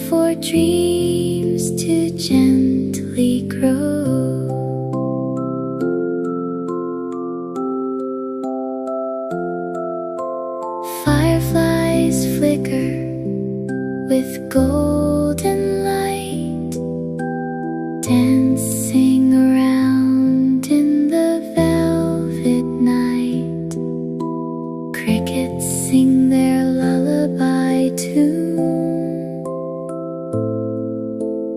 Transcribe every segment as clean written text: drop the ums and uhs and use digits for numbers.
for dreams to gently grow. Fireflies flicker with golden light, dancing around in the velvet night. Crickets sing their lullaby tune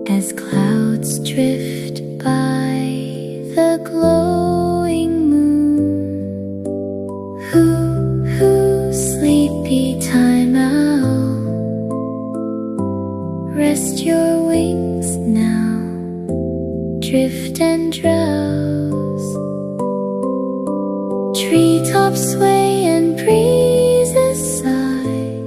as clouds drift by the glowing moon. Hoo-hoo, Sleepytime Owl, rest your wings now, drift and drowse. Treetops sway and breezes sigh,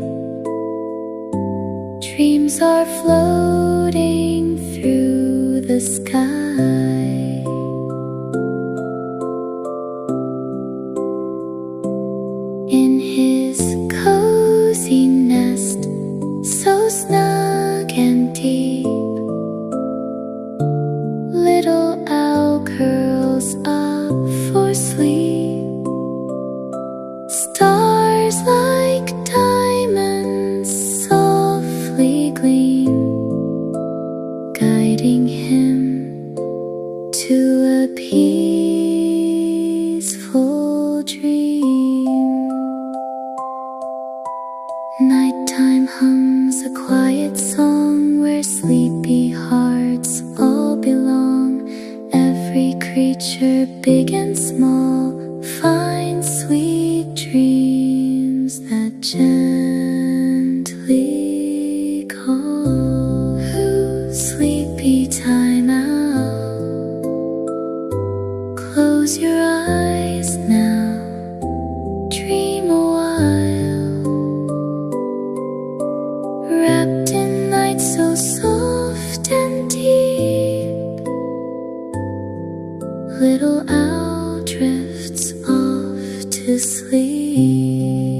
dreams are floating through the sky. In his cozy nest, so snug and deep, little owl curls up for sleep. Stars like diamonds softly gleam, guiding him to a peaceful dream. Nighttime hums a quiet song where sleepy hearts all belong. Every creature, big and small, finds sweet dreams that gently call. Who's Sleepytime Owl? Close your eyes now, dream a while, wrapped in night so soft and deep. Little owl drifts off to sleep.